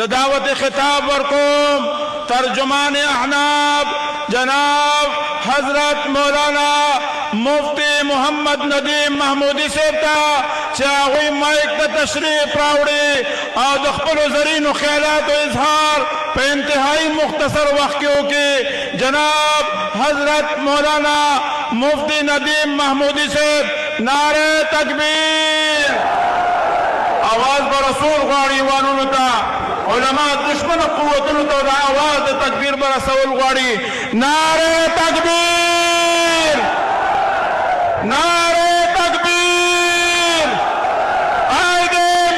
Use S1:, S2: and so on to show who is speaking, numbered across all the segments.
S1: دعوت خطاب ورکوم ترجمان احناب جناب حضرت مولانا مفتی محمد ندیم محمودی صاحب ته چې هغوی مایک ته تشریف راوړي او د خپلو زرینو خیالاتو اظهار په انتهایی مختصر وخت کې وکړي. جناب حضرت مولانا مفتی ندیم محمودی صاحب نعره تکبیر. آواز به رسول غواړي ایوانونو ته، علما دشمن قوتونو ته د آواز د تکبیر به رسول غواړي. نعره تکبیر، نعره تکبیر. عید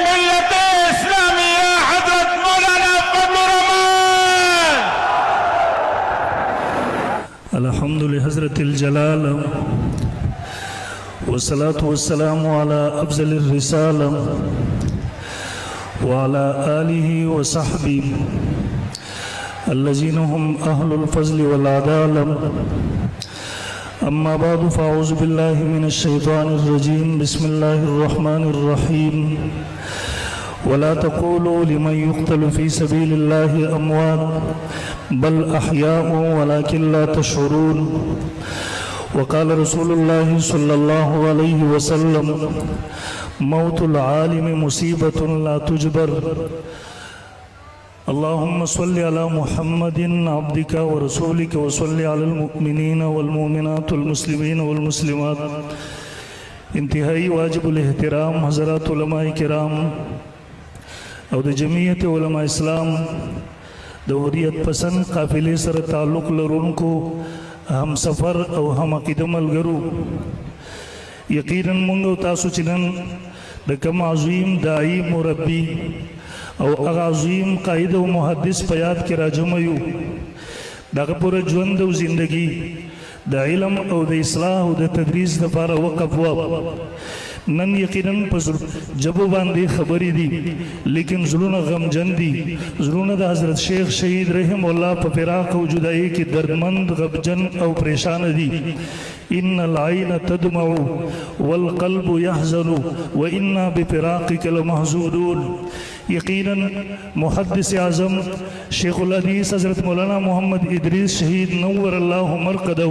S1: ملت اسلامیہ حضرت مولانا فضل الرحمان.
S2: الحمد لحضرت الجلال والصلاة والسلام على أفضل الرسالة وعلى آله وصحبه الذين هم أهل الفضل والعدالة. أما بعد فأعوذ بالله من الشيطان الرجيم. بسم الله الرحمن الرحيم. ولا تقولوا لمن يقتل في سبيل الله أموات بل أحياء ولكن لا تشعرون. وقال رسول الله صلى الله عليه وسلم موت العالم مصيبة لا تجبر. اللهم صل على محمد عبدك ورسولك وصل على المؤمنين والمؤمنات والمسلمين والمسلمات. انتهائی واجب الاحترام حضرات علماء کرام او د جمعیت علماء اسلام د حریت پسند قافلے سره تعلق لرونکو هم سفر او هم عقیده ملګرو، یقینا مونږ تاسو چې نن د کوم عظیم داعی مربی او هغه عظیم قائد او محدث په یاد کې راجمع یو. دغه پوره ژوند او زندگی د علم او د اصلاح او د تدریس لپاره وقف و. نن یقینا په جبو باندې خبرې دي لیکن زړونه غمجن دي. زړونه د حضرت شیخ شهید رحم الله په فراق او جدائی کې دردمند غمجن او پریشان دي. ان العين تدمع والقلب يحزن وانا بفراقك لمحزونون. یقینا محدث اعظم شیخ الحدیث حضرت مولانا محمد ادریس شہید نور اللہ مرقدہ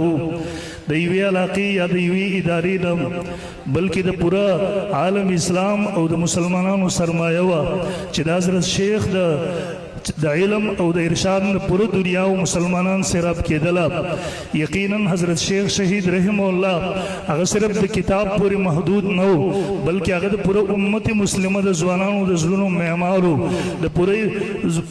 S2: د یوې علاقې یا د یوې ادارې نه بلکې د پوره عالم اسلام او د مسلمانانو سرمایه وه چې د حضرت شیخ د علم او د ارشاد نه پوره دنیا او مسلمانان سیراب کېدله. یقینا حضرت شیخ شهید رحم الله هغه صرف د کتاب پورې محدود نه و بلکې هغه د پوره امت مسلمه د ځوانانو د زړونو معمارو، د پوره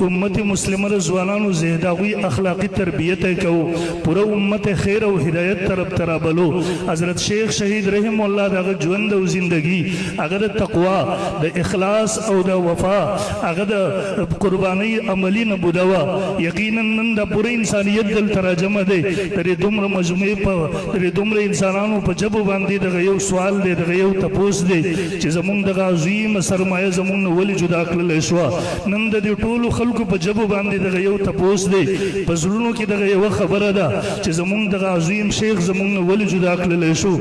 S2: امت مسلمه د ځوانانو ذهن هغوی اخلاقي تربیت یې کوو، پوره امت خیر او هدایت طرف ته رابلو. حضرت شیخ شهید رحم الله د هغه ژوند او زندگی هغه د تقوا، د اخلاص او د وفا، هغه د قربانۍ عملی نبودوا. یقینا نن د پوره انسانیت دلته راجمع دی. ترې دومره مجموعې په ترې دومره انسانانو په جبو باندې دغه یو سوال دی، دغه یو تپوس دی چې زمونږ دغه عظیم سرمایه زمونږ نه ولې جدا کړلی شوه. نن د دې ټولو خلکو په جبو باندې دغه یو تپوس دی، په زړونو کې دغه یوه خبره ده چې زمونږ دغه عظیم شیخ زمونږ نه ولې جدا کړلی شو.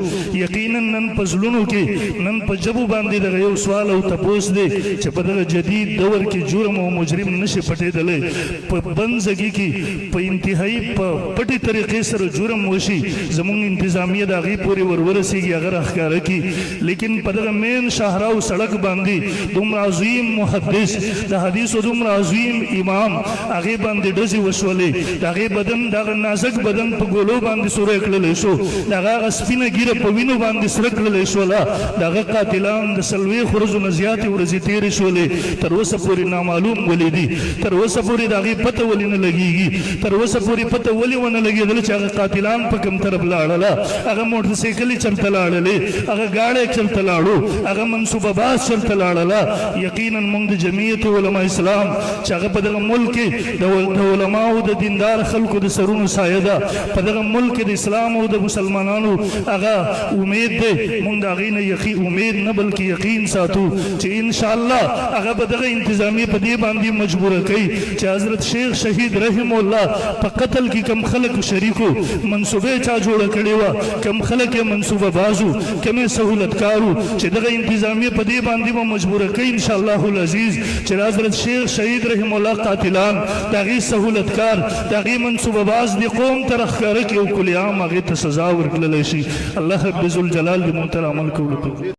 S2: یقینا نن په زړونو کې نن په جبو باندې دغه یو سوال او تپوس دی چې په دغه جدید دور کې جرم او مجرم نشي پټېدلی. په بندګۍ کې په انتهایی په پټې طریقې سره جرم وشي، زمونږ انتظامیه د هغې پورې ورورسېږي، هغه راښکاره کړي. لیکن په دغه مین شاهراو سړک باندې دومره عظیم محدث د حدیثو دومره عظیم امام هغې باندې ډزې وشولې، د هغې بدن دغه نازک بدن په ګولو باندې سوری کړلی شو، د هغه هغه سپینه ږیره په وینو باندې سره کړلی شوله. د هغه قاتلان د 40 ورځو نه زیاتې ورځې تېرې شولې، تر اوسه پورې نامعلوم ولې دي، تر اوسه پورې د هغې پته ولې نه لګېږي، تر اوسه پورې پته ولې ونه لګېدله چې هغه قاتلان په کوم طرف لاړله، هغه موټرسایکلې چلته لاړلې، هغه ګاډی چلته لاړو، هغه منصوبه باز چلته لاړله. یقینا موږ د جمعیت علماء اسلام چې هغه په دغه ملک کې د علماو د دیندار خلکو د سرونو سایه ده، په دغه ملک کې د اسلام او د مسلمانانو هغه امید دی. موږ د هغې نه امید نه بلکې یقین ساتو چې انشاءالله هغه به دغه انتظامیه په دې باندې مجبوره کوي چې حضرت شیخ شهید رحم الله په قتل کې کم خلق شریکو منصوبه چا جوړه کړې وه کم خلق یې منصوبه بازو کم یې سهولتکارو چې دغه انتظامیه په دې باندې به مجبوره کوي انشاءالله العزیز چې حضرت شیخ شهید رحم الله قاتلان د هغې سهولتکار د هغې منصوبه باز د قوم ته راښکاره کړي او کل عام هغې ته سزا ورکړلی شي الله رب ذوالجلال دې مونږ ته عمل کولو